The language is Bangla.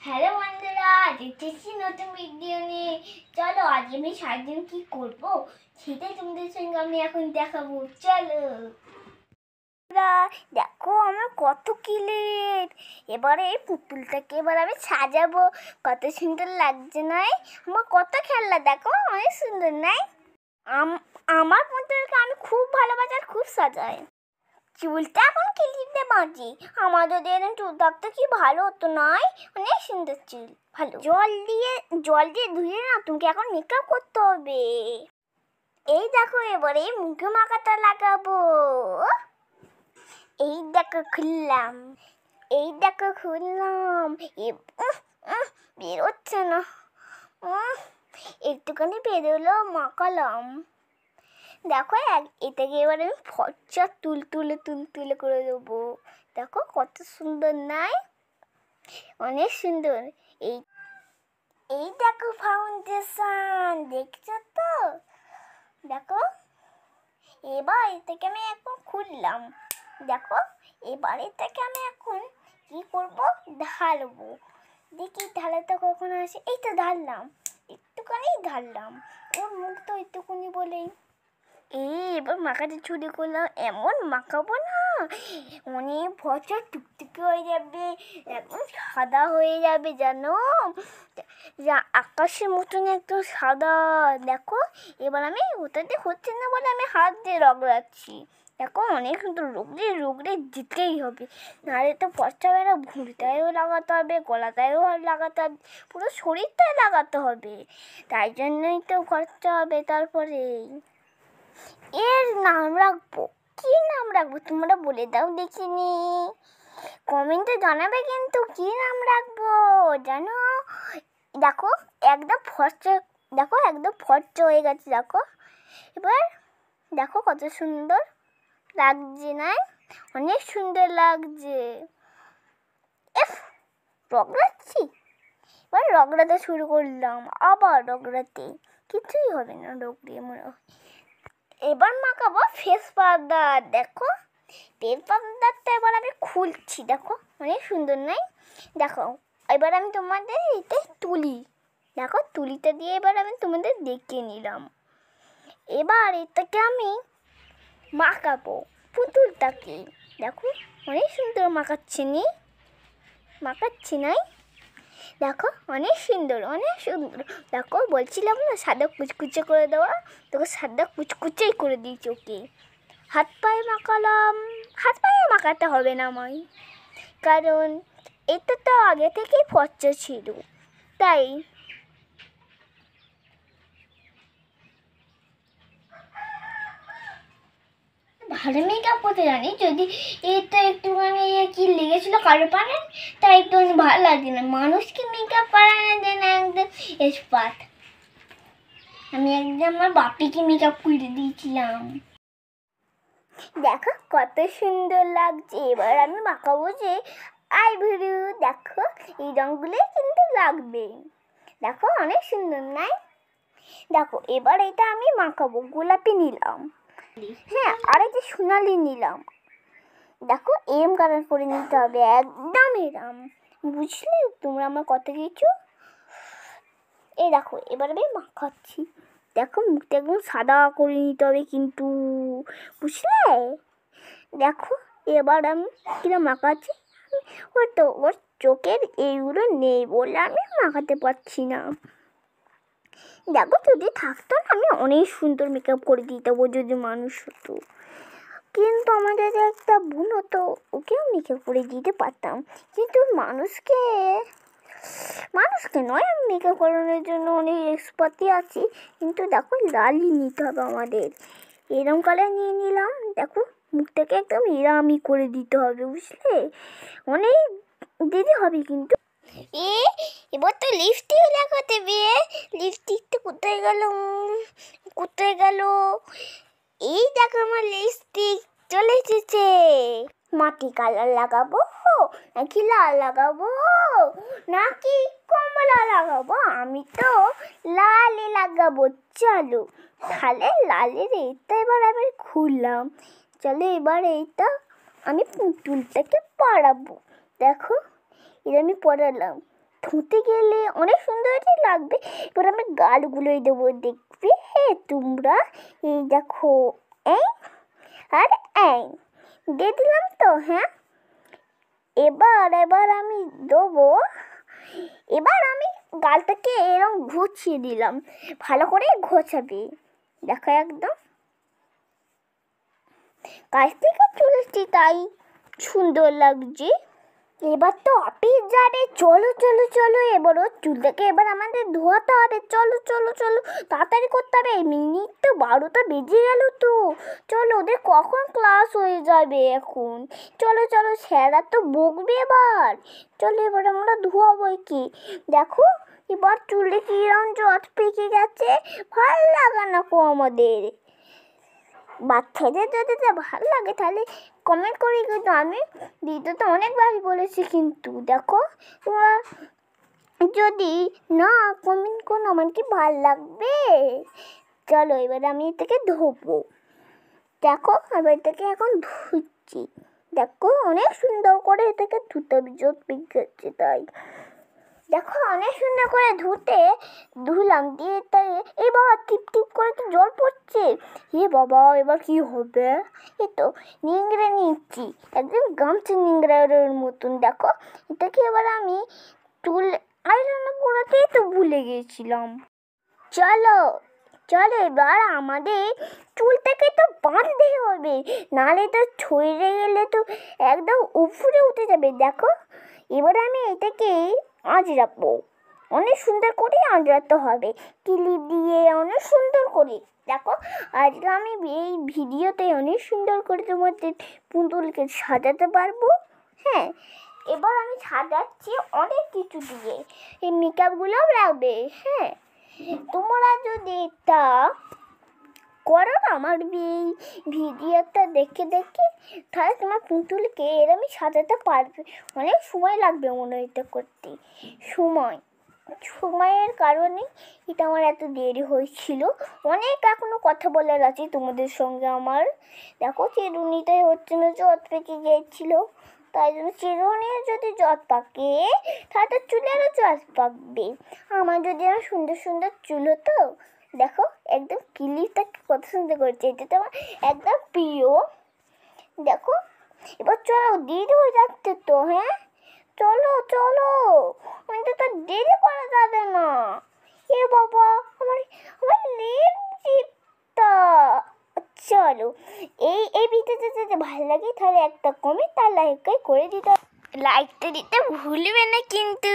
হ্যালো বন্ধুরা, দেখতেছি নতুন ভিডিও নিয়ে। চলো আজ আমি সারাদিন কি করব সেটাই তোমাদের সঙ্গে আমি এখন দেখাবো। চলো দেখো আমার কত ক্লিপ। এবারে এই পুতুলটাকে এবার আমি সাজাবো। কত সুন্দর লাগছে নাই? আমার কত খেলনা দেখো, অনেক সুন্দর নাই? আমার পুতুলকে আমি খুব ভালোবাসি আর খুব সাজাই। চুলটা এখন ক্লিপ দিয়ে বাঁধি। আমার যদি এরকম চুল থাকতো কি ভালো হতো নয়? অনেক সুন্দর চুল, ভালো। জল দিয়ে ধুয়ে না তোমাকে এখন মেকআপ করতে হবে। এই দেখো এবারে মুখে মাখাটা লাগাবো। এই দেখো খুললাম, বেরোচ্ছে না। একটুখানি বেরোলো, মাখালাম। দেখো এটাকে এবার আমি ফর্চা তুলতুলে করে দেবো। দেখো কত সুন্দর নাই? অনেক সুন্দর। এই এই দেখো ফাউন্ডেশন, দেখছো তো? দেখো এবার এটাকে আমি এখন খুললাম। দেখো এবার এটাকে আমি এখন কি করবো, ঢালবো। দেখি ঢালাটা কখন আসে। এই তো ঢাললাম, একটুখানি ঢাললাম। ওর মুখ তো একটুখানি বলেই এবার মাখাতে শুরু করলাম। এমন মাখাবো না অনেক ফর্সা টুকটুকে হয়ে যাবে, একদম সাদা হয়ে যাবে জানো, যা আকাশের মতন একদম সাদা। দেখো এবার আমি ওটাতে হচ্ছে না বলে আমি হাত দিয়ে রগড়াচ্ছি। দেখো অনেক সুন্দর, রোগড়ে দিতেই হবে, নাহলে তো ফর্সা বেড়া। ভুঁড়িটায়ও লাগাতে হবে, গলাটায়ও লাগাতে হবে, পুরো শরীরটাই লাগাতে হবে। তাই জন্যই তো খরচা হবে। তারপরে এর নাম রাখবো, কি নাম রাখবো তোমরা বলে দাও দেখিনি, কমেন্টে জানাবে কিন্তু কি নাম রাখবো জানো? দেখো একদম ফর্সা, দেখো একদম ফর্সা হয়ে গেছে। দেখো এবার দেখো কত সুন্দর লাগছে না? অনেক সুন্দর লাগছে। রগড়াচ্ছি, এবার রগড়াতে শুরু করলাম। আবার রগড়াতে কিছুই হবে না, রগড়িয়ে মনে হয়। এবার মাখাবো ফেস পাউডার। দেখো ফেস পাউডারটা এবার আমি খুলছি। দেখো অনেক সুন্দর নাই? দেখো এবার আমি তোমাদের এটা তুলি। দেখো তুলিটা দিয়ে এবার আমি তোমাদের দেখিয়ে নিলাম। এবার এটাকে আমি মাখাবো পুতুলটাকে। দেখো অনেক সুন্দর মাখাচ্ছি নাই? দেখো অনেক সুন্দর, অনেক সুন্দর। দেখো বলছিলাম না সাদা কুচকুচে করে দেওয়া, তোকে সাদা কুচকুচেই করে দিয়েছি। ওকে হাত পায়ে মাখালাম। হাত পায়ে মাখাতে হবে না আমায়, কারণ এটা তো আগে থেকেই ফর্সা ছিল, তাই। ভালো মেকআপ করতে জানি, যদি এটা একটুখানি কি লেগেছিল কারো পানে, তাই একটু ভালো লাগে না। মানুষকে মেকআপ করানো যায় না, একদম এক্সপার্ট। আমি একদম আমার বাপিকে মেকআপ করে দিয়েছিলাম। দেখো কত সুন্দর লাগছে। এবার আমি মাখাবো যে আইব্রু। দেখো এই রঙগুলোই কিন্তু লাগবে। দেখো অনেক সুন্দর নাই? দেখো এবার এটা আমি মাখাবো। গোলাপি নিলাম, হ্যাঁ, আর এই যে সোনালি নিলাম। দেখো এরম কালার করে নিতে হবে, একদম এরম, বুঝলে তোমরা আমার কথা কিছু? এই দেখো এবার আমি মাখাচ্ছি। দেখো মুখটা একদম সাদা করে নিতে হবে কিন্তু, বুঝলে? দেখো এবার আমি কিরম মাখাচ্ছি। হয়তো ওর চোখের এইগুলো নেই বলে আমি মাখাতে পারছি না। দেখো যদি থাকতো না আমি অনেক সুন্দর মেকআপ করে দিতাম, ও যদি মানুষ হতো। কিন্তু আমাদের যে একটা বোন হতো, ওকেও মেকআপ করে দিতে পারতাম। কিন্তু মানুষকে নয়, আমি মেকআপ করানোর জন্য অনেক এক্সপার্টই আছি। কিন্তু দেখো লালি নিতে হবে আমাদের, এরম কালার নিয়ে নিলাম। দেখো মুখটাকে একদম এরামি করে দিতে হবে, বুঝলে? অনেক দিতে হবে কিন্তু। এবার তো লিপস্টিক লাগাতে বিয়ে। লিপস্টিকটা কোথায় গেল? এই দেখো আমার লিপস্টিক চলে এসেছে। মাটি কালার লাগাবো নাকি লাল লাগাবো নাকি কমলা লাগাবো? আমি তো লালই লাগাবো। চলো তাহলে লালের এইটা এবার আমি খুললাম। চলো এবার এইটা আমি পুতুলটাকে পরাবো। দেখো এটা আমি পরালাম। ধুতে গেলে অনেক সুন্দরই লাগবে। এবার আমি গালগুলোই দেবো, দেখবে হ্যাঁ তোমরা। এই দেখো, এই আর এই দিয়ে দিলাম তো। হ্যাঁ, এবার আমি দেবো। এবার আমি গালটাকে এরকম ঘুচিয়ে দিলাম, ভালো করে ঘোচাবে। দেখো একদম কাছ থেকে চলেছি, তাই সুন্দর লাগছে। এবার তো অফিস যাবে, চলো চলো চলো। এবার ওর চুলটাকে এবার আমাদের ধোয়াতে হবে। চলো চলো চলো, তাড়াতাড়ি করতে হবে। মিনিট তো 12টা বেজে গেল তো। চলো, ওদের কখন ক্লাস হয়ে যাবে এখন। চলো চলো, স্যারা তো বকবে এবার। চলো এবার আমরা ধোয়াবো। কি দেখো, এবার চুলে কিরম জট পেকে গেছে, ভালো লাগে না কো আমাদের। বাচ্চাদের যদি ভালো লাগে তাহলে কমেন্ট করি, কিন্তু আমি ভিডিওতে অনেকবারই বলেছি। কিন্তু দেখো, তোমরা যদি না কমেন্ট করো আমার কি ভালো লাগবে। চলো এবার আমি এটাকে ধোবো। দেখো এবার এটাকে এখন ধুচ্ছি। দেখো অনেক সুন্দর করে এটাকে ধুতে হবে, জোট পেকে গেছে তাই। দেখো অনেক সুন্দর করে ধুলাম দিয়ে তাই। এই বাবা, টিপ টিপ করে তো জল পড়ছে। এ বাবা, এবার কি হবে। এই তো নিংড়ে নিচ্ছি, একদম গামছা নিংড়ার মতন। দেখো এটাকে এবার আমি চুল আয়রন করাতেই তো ভুলে গেছিলাম। চলো চলো, এবার আমাদের চুলটাকে তো বাঁধতে হবে, নাহলে তো ছড়ে গেলে তো একদম উপরে উঠে যাবে। দেখো এবার আমি এটাকে আঁচড়াবো, অনেক সুন্দর করে আঁচড়াতে হবে ক্লিপ দিয়ে, অনেক সুন্দর করে। দেখো আজকে আমি এই ভিডিওতে অনেক সুন্দর করে তোমাদের পুতুলকে সাজাতে পারবো। হ্যাঁ, এবার আমি সাজাচ্ছি অনেক কিছু দিয়ে, এই মেকআপগুলোও লাগবে। হ্যাঁ, তোমরা যদি এটা করো না আমার এই ভিডিওটা দেখে দেখে, তাহলে তোমার পুতুলকে এরমই সাজাতে পারবে। অনেক সময় লাগবে মনে হয় এটা করতে। সময়ের কারণে এটা আমার এত দেরি হয়েছিল। অনেক এখনও কথা বলার আছে তোমাদের সঙ্গে আমার। দেখো চিরুনিটাই হচ্ছে না, জট পেকে গিয়েছিল, তাই জন্য চিরুনির যদি জট পাকে তাহলে তো চুলেরও জট পাকবে। আমার যদি আমার সুন্দর সুন্দর চুল হতো। দেখো একদম ক্লিপটাকে কত সুন্দর করেছে, এটা তো আমার একদম প্রিয়। দেখো এবার চলো, দেরি হয়ে যাচ্ছে তো। হ্যাঁ চলো চলো, আমাদের তো দেরি করা যাবে না। এ বাবা, আমার আমার লিপস্টিকটা। চলো, এই ভিডিওটা যদি ভালো লাগে তাহলে একটা কমেন্ট আর লাইক করে দিতে, লাইকটা দিতে ভুলবে না কিন্তু।